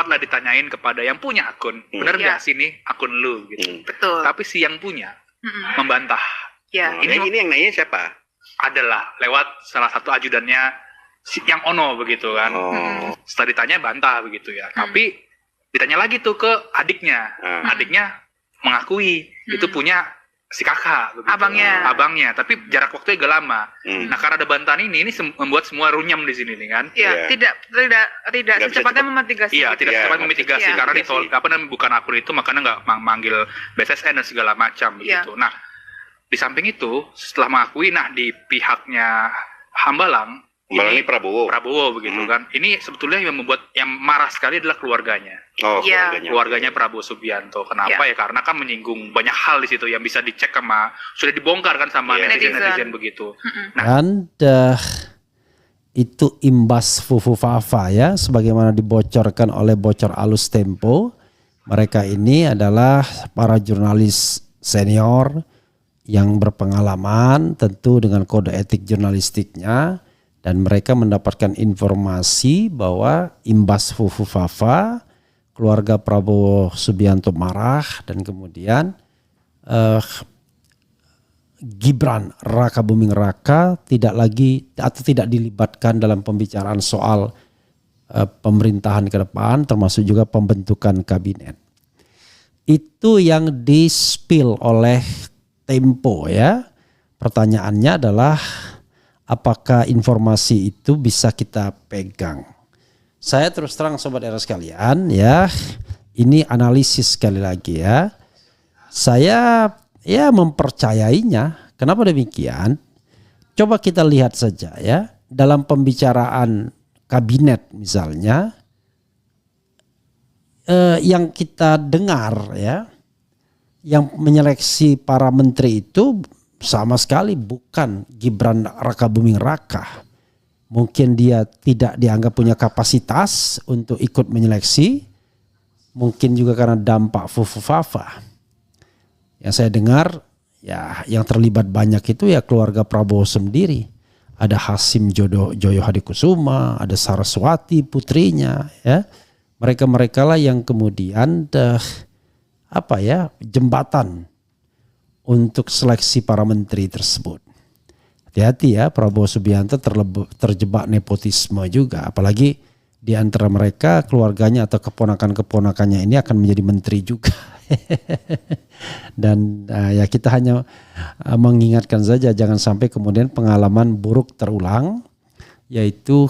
sempatlah ditanyain kepada yang punya akun, benar nggak sih nih akun lu gitu. Betul. Tapi si yang punya membantah. Ya. Ini yang nanya siapa? Adalah lewat salah satu ajudannya yang Ono begitu kan. Setelah ditanya bantah begitu ya. Tapi ditanya lagi tuh ke adiknya. Adiknya mengakui itu punya si kakak begitu. Abangnya, tapi jarak waktunya agak lama. Nah, karena ada bantahan ini membuat semua runyam di sini nih kan. Iya, tidak secepatnya memitigasi. Iya, tidak secepatnya memitigasi karena bukan akun itu, makanya nggak manggil BSSN dan segala macam begitu. Nah, di samping itu setelah mengakui, nah di pihaknya Hambalang ini Prabowo begitu kan. Ini sebetulnya yang marah sekali adalah keluarganya. Keluarganya Prabowo Subianto. Kenapa ya? Karena kan menyinggung banyak hal di situ yang bisa dicek sudah dibongkar kan sama netizen begitu. Dan itu imbas Fufu Fafa ya, sebagaimana dibocorkan oleh Bocor Alus Tempo. Mereka ini adalah para jurnalis senior yang berpengalaman tentu dengan kode etik jurnalistiknya. Dan mereka mendapatkan informasi bahwa imbas Fufu Fafa, keluarga Prabowo Subianto marah, dan kemudian Gibran Raka Buming Raka tidak dilibatkan dalam pembicaraan soal pemerintahan ke depan, termasuk juga pembentukan kabinet. Itu yang di-spill oleh Tempo ya. Pertanyaannya adalah, apakah informasi itu bisa kita pegang? Saya terus terang Sobat Era sekalian ya, ini analisis sekali lagi ya. Saya ya mempercayainya. Kenapa demikian? Coba kita lihat saja ya, dalam pembicaraan kabinet misalnya, yang kita dengar ya, yang menyeleksi para menteri itu sama sekali bukan Gibran Raka Buming Raka. Mungkin dia tidak dianggap punya kapasitas untuk ikut menyeleksi. Mungkin juga karena dampak Fufu Fafa. Yang saya dengar ya, yang terlibat banyak itu ya keluarga Prabowo sendiri. Ada Hasim Joyo Hadikusuma, ada Saraswati putrinya ya. Mereka lah yang kemudian jembatan untuk seleksi para menteri tersebut. Hati-hati ya, Prabowo Subianto terjebak nepotisme juga. Apalagi di antara mereka keluarganya atau keponakan-keponakannya ini akan menjadi menteri juga. Dan ya kita hanya mengingatkan saja jangan sampai kemudian pengalaman buruk terulang. Yaitu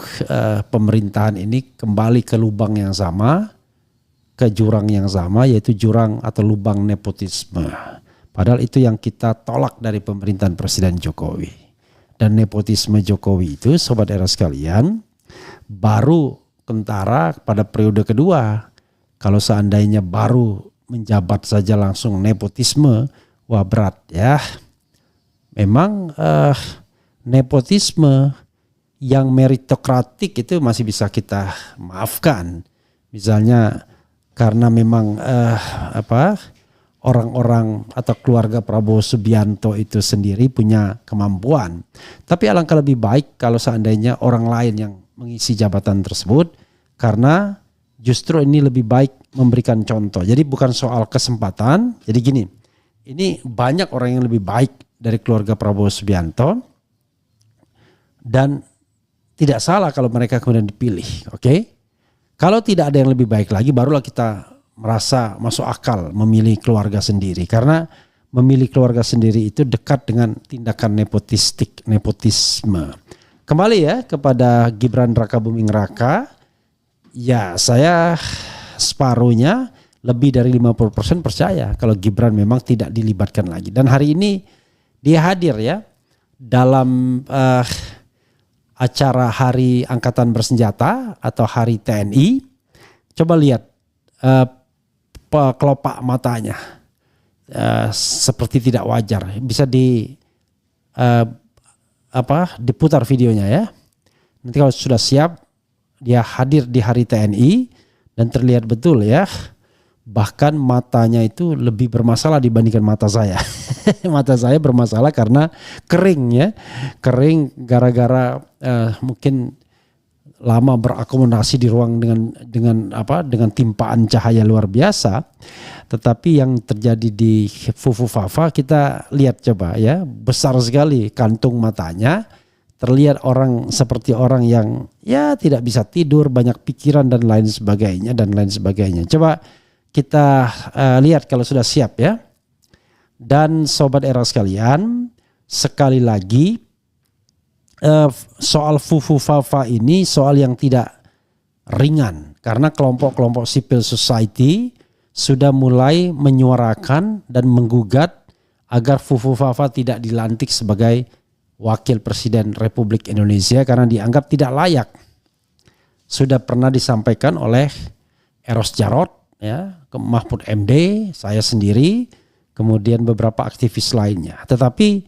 pemerintahan ini kembali ke lubang yang sama, ke jurang yang sama, yaitu jurang atau lubang nepotisme. Padahal itu yang kita tolak dari pemerintahan Presiden Jokowi. Dan nepotisme Jokowi itu Sobat Era sekalian baru kentara pada periode kedua. Kalau seandainya baru menjabat saja langsung nepotisme, wah berat ya. Memang nepotisme yang meritokratik itu masih bisa kita maafkan. Misalnya karena memang orang-orang atau keluarga Prabowo Subianto itu sendiri punya kemampuan. Tapi alangkah lebih baik kalau seandainya orang lain yang mengisi jabatan tersebut, karena justru ini lebih baik memberikan contoh. Jadi bukan soal kesempatan. Jadi gini, ini banyak orang yang lebih baik dari keluarga Prabowo Subianto dan tidak salah kalau mereka kemudian dipilih. Oke? Kalau tidak ada yang lebih baik lagi, barulah kita merasa masuk akal memilih keluarga sendiri, karena memilih keluarga sendiri itu dekat dengan tindakan nepotisme. Kembali ya kepada Gibran Raka Buming Raka, ya saya separuhnya lebih dari 50% percaya kalau Gibran memang tidak dilibatkan lagi. Dan hari ini dia hadir ya dalam acara Hari Angkatan Bersenjata atau Hari TNI. Coba lihat kelopak matanya seperti tidak wajar. Bisa diputar videonya ya. Nanti kalau sudah siap, dia hadir di Hari TNI dan terlihat betul ya. Bahkan matanya itu lebih bermasalah dibandingkan mata saya. Mata saya bermasalah karena kering ya. Kering gara-gara mungkin lama berakomodasi di ruang dengan timpaan cahaya luar biasa. Tetapi yang terjadi di Fufufafa kita lihat coba ya, besar sekali kantung matanya. Terlihat seperti orang yang ya tidak bisa tidur, banyak pikiran dan lain sebagainya. Coba kita lihat kalau sudah siap ya. Dan Sobat Era sekalian, sekali lagi soal Fufufafa ini soal yang tidak ringan. Karena kelompok-kelompok civil society sudah mulai menyuarakan dan menggugat agar Fufufafa tidak dilantik sebagai Wakil Presiden Republik Indonesia karena dianggap tidak layak. Sudah pernah disampaikan oleh Eros Jarot, ya, ke Mahfud MD, saya sendiri, kemudian beberapa aktivis lainnya. Tetapi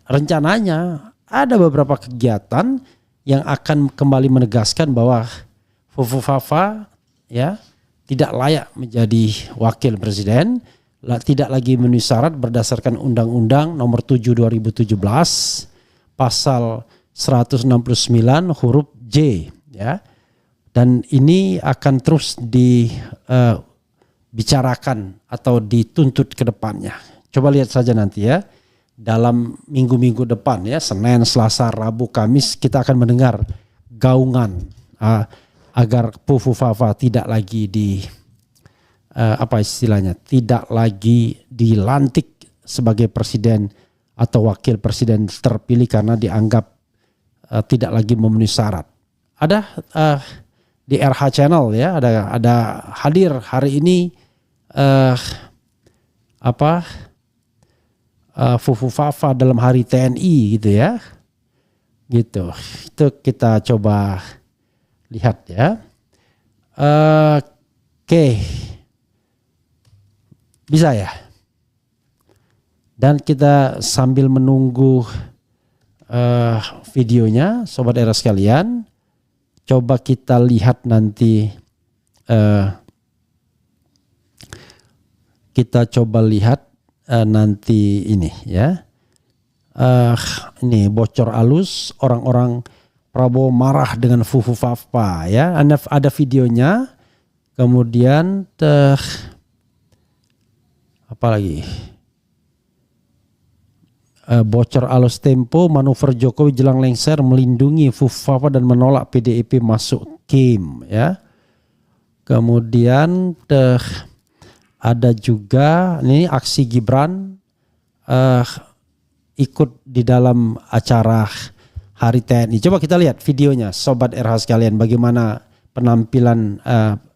rencananya ada beberapa kegiatan yang akan kembali menegaskan bahwa Fufufafa ya tidak layak menjadi Wakil Presiden. Tidak lagi memenuhi syarat berdasarkan Undang-Undang Nomor 7 2017 Pasal 169 huruf J ya. Dan ini akan terus dibicarakan atau dituntut ke depannya. Coba lihat saja nanti ya. Dalam minggu-minggu depan ya, Senin, Selasa, Rabu, Kamis kita akan mendengar gaungan agar Fufufafa tidak lagi tidak lagi dilantik sebagai presiden atau wakil presiden terpilih karena dianggap tidak lagi memenuhi syarat. Ada di RH Channel ya, ada hadir hari ini Fufufafa dalam hari TNI gitu ya. Gitu. Itu kita coba lihat ya. Oke. Bisa ya. Dan kita sambil menunggu videonya, Sobat Era sekalian, coba kita lihat nanti, nanti ini ya. Ini bocor halus orang-orang Prabowo marah dengan Fufufafa ya. Ada videonya. Kemudian apalagi bocor alus Tempo, manuver Jokowi jelang lengser melindungi Fufufafa dan menolak PDIP masuk KIM ya. Kemudian ada juga ini aksi Gibran ikut di dalam acara Hari TNI. Coba kita lihat videonya Sobat RH sekalian, bagaimana penampilan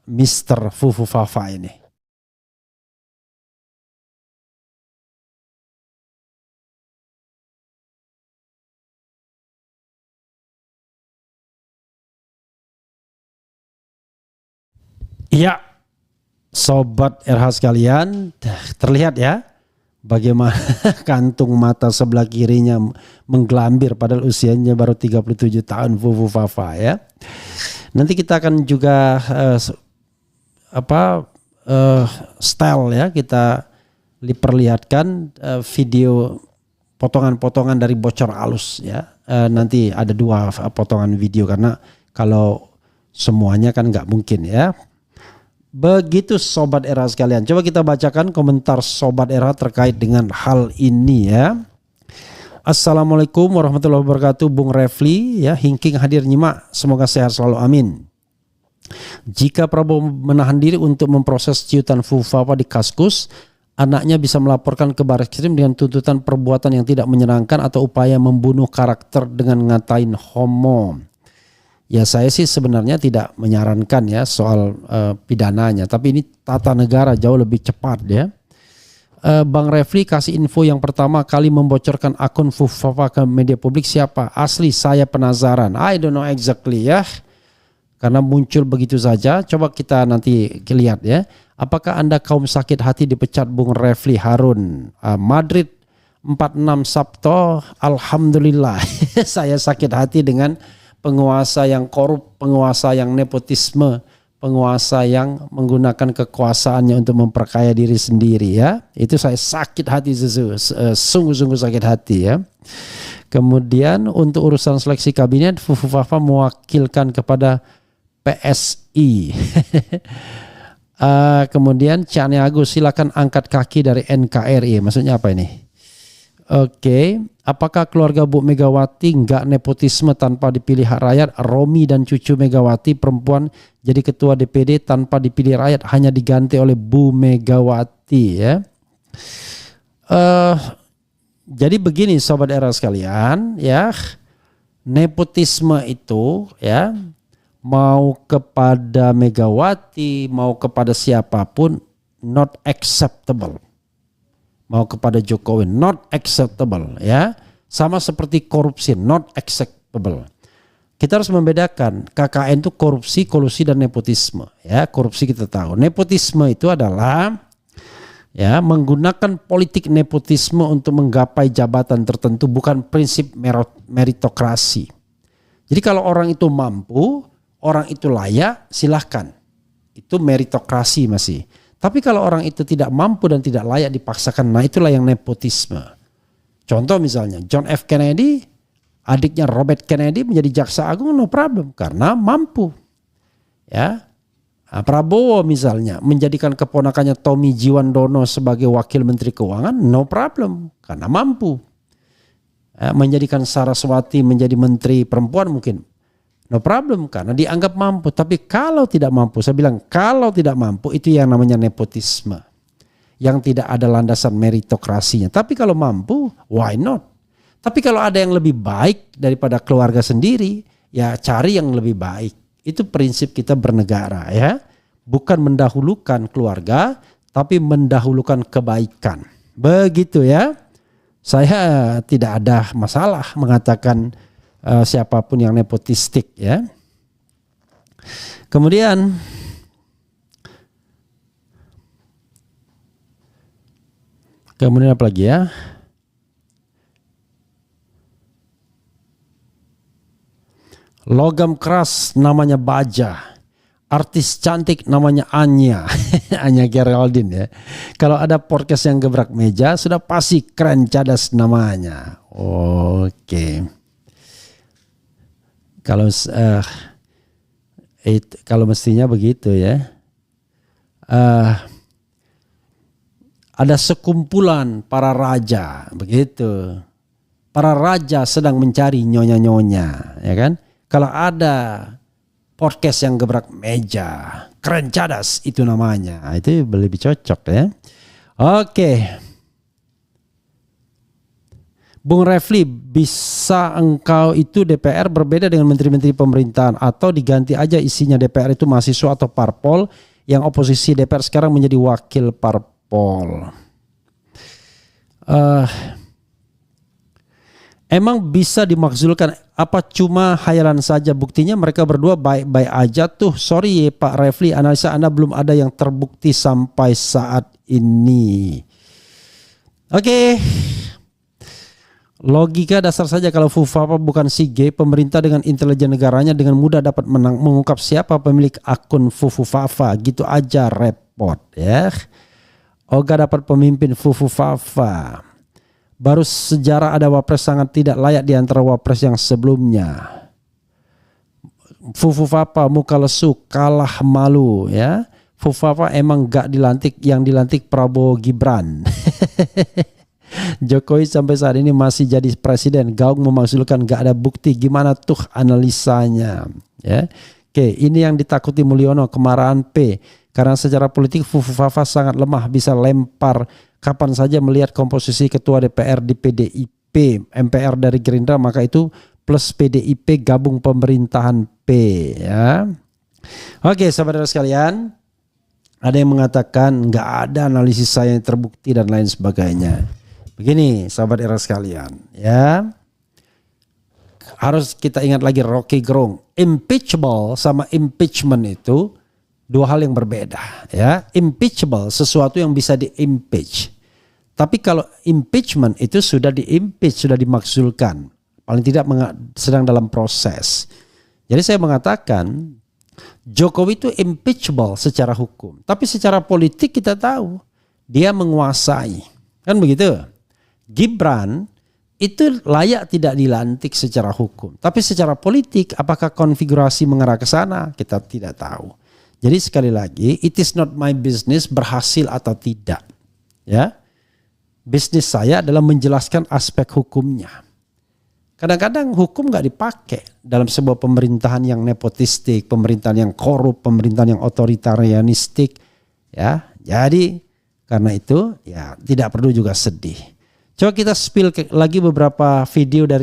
Mr. Fufufafa ini. Iya, Sobat RH sekalian, terlihat ya bagaimana kantung mata sebelah kirinya menggelambir padahal usianya baru 37 tahun Fufufafa ya. Nanti kita akan juga style ya, kita diperlihatkan video potongan-potongan dari bocor alus ya. Nanti ada 2 potongan video karena kalau semuanya kan nggak mungkin ya. Begitu Sobat Era sekalian. Coba kita bacakan komentar Sobat Era terkait dengan hal ini ya. Assalamualaikum warahmatullahi wabarakatuh Bung Refli ya, Hingking hadir nyimak, semoga sehat selalu amin. Jika Prabowo menahan diri untuk memproses ciutan Fufufafa di Kaskus, anaknya bisa melaporkan ke Barreskrim dengan tuntutan perbuatan yang tidak menyenangkan atau upaya membunuh karakter dengan ngatain homo. Ya saya sih sebenarnya tidak menyarankan ya soal pidananya, tapi ini tata negara jauh lebih cepat ya. Bang Refli kasih info yang pertama kali membocorkan akun Fufufafa ke media publik siapa? Asli saya penasaran. I don't know exactly ya. Karena muncul begitu saja. Coba kita nanti lihat ya. Apakah Anda kaum sakit hati dipecat Bung Refli Harun? Madrid 46 Sabto. Alhamdulillah. Saya sakit hati dengan penguasa yang korup, penguasa yang nepotisme, penguasa yang menggunakan kekuasaannya untuk memperkaya diri sendiri ya. Itu saya sakit hati, sungguh-sungguh sakit hati ya. Kemudian untuk urusan seleksi kabinet, Fufu Fafa mewakilkan kepada PSI. Kemudian Chane Agus, silakan angkat kaki dari NKRI. Maksudnya apa ini? Oke, apakah keluarga Bu Megawati nggak nepotisme tanpa dipilih hak rakyat? Romi dan cucu Megawati perempuan jadi ketua DPD tanpa dipilih rakyat, hanya diganti oleh Bu Megawati, ya. Jadi begini sobat era sekalian, ya, nepotisme itu, ya, mau kepada Megawati, mau kepada siapapun, not acceptable. Mau kepada Jokowi, not acceptable, ya. Sama seperti korupsi, not acceptable. Kita harus membedakan KKN itu korupsi, kolusi, dan nepotisme, ya. Korupsi kita tahu, nepotisme itu adalah, ya, menggunakan politik nepotisme untuk menggapai jabatan tertentu, bukan prinsip meritokrasi. Jadi kalau orang itu mampu, orang itu layak, silahkan. Itu meritokrasi masih. Tapi kalau orang itu tidak mampu dan tidak layak dipaksakan, nah itulah yang nepotisme. Contoh misalnya John F. Kennedy, adiknya Robert Kennedy menjadi jaksa agung, no problem, karena mampu. Ya. Prabowo misalnya menjadikan keponakannya Tommy Jiwandono sebagai wakil menteri keuangan, no problem, karena mampu. Menjadikan Saraswati menjadi menteri perempuan mungkin, no problem, karena dianggap mampu. Tapi kalau tidak mampu, saya bilang kalau tidak mampu, itu yang namanya nepotisme, yang tidak ada landasan meritokrasinya. Tapi kalau mampu, why not? Tapi kalau ada yang lebih baik daripada keluarga sendiri, ya cari yang lebih baik. Itu prinsip kita bernegara, ya. Bukan mendahulukan keluarga, tapi mendahulukan kebaikan. Begitu, ya. Saya tidak ada masalah mengatakan siapapun yang nepotistik, ya. Kemudian apa lagi, ya? Logam keras namanya Baja, artis cantik namanya Anya. Anya Geraldine, ya. Kalau ada podcast yang gebrak meja sudah pasti keren cadas namanya. Oke. Kalau mestinya begitu, ya. Ada sekumpulan para raja, begitu. Para raja sedang mencari nyonya-nyonya, ya kan? Kalau ada podcast yang gebrak meja, keren cadas itu namanya. Itu lebih cocok, ya. Oke. Bung Refli, bisa engkau itu DPR berbeda dengan menteri-menteri pemerintahan atau diganti aja isinya DPR itu mahasiswa atau parpol, yang oposisi DPR sekarang menjadi wakil parpol. Emang bisa dimakzulkan, apa cuma hayalan saja? Buktinya mereka berdua baik-baik aja tuh. Sorry Pak Refli, analisa Anda belum ada yang terbukti sampai saat ini. Oke. Logika dasar saja, kalau Fufafa bukan Sige, pemerintah dengan intelijen negaranya dengan mudah dapat mengungkap siapa pemilik akun Fufafa. Gitu aja repot, ya. Oga dapat pemimpin Fufafa. Baru sejarah ada wapres sangat tidak layak di antara wapres yang sebelumnya. Fufafa muka lesu, kalah malu, ya. Fufafa emang gak dilantik, yang dilantik Prabowo Gibran. Jokowi sampai saat ini masih jadi presiden, Gaung memakzulkan gak ada bukti. Gimana tuh analisanya, ya? Oke, ini yang ditakuti Mulyono, kemarahan P. Karena secara politik Fufafa sangat lemah, bisa lempar kapan saja melihat komposisi ketua DPR di PDIP, MPR dari Gerindra, maka itu plus PDIP gabung pemerintahan P, ya. Oke, sahabat sekalian, ada yang mengatakan nggak ada analisis saya yang terbukti dan lain sebagainya. Begini, sahabat era sekalian, ya. Harus kita ingat lagi Rocky Gerung, impeachable sama impeachment itu dua hal yang berbeda, ya. Impeachable sesuatu yang bisa diimpeach. Tapi kalau impeachment itu sudah diimpeach, sudah dimakzulkan, paling tidak sedang dalam proses. Jadi saya mengatakan Jokowi itu impeachable secara hukum, tapi secara politik kita tahu dia menguasai, kan begitu. Gibran itu layak tidak dilantik secara hukum. Tapi secara politik, apakah konfigurasi mengarah ke sana? Kita tidak tahu. Jadi sekali lagi, it is not my business berhasil atau tidak. Ya, bisnis saya adalah menjelaskan aspek hukumnya. Kadang-kadang hukum nggak dipakai dalam sebuah pemerintahan yang nepotistik, pemerintahan yang korup, pemerintahan yang otoritarianistik. Ya, jadi karena itu ya tidak perlu juga sedih. Coba kita spill lagi beberapa video dari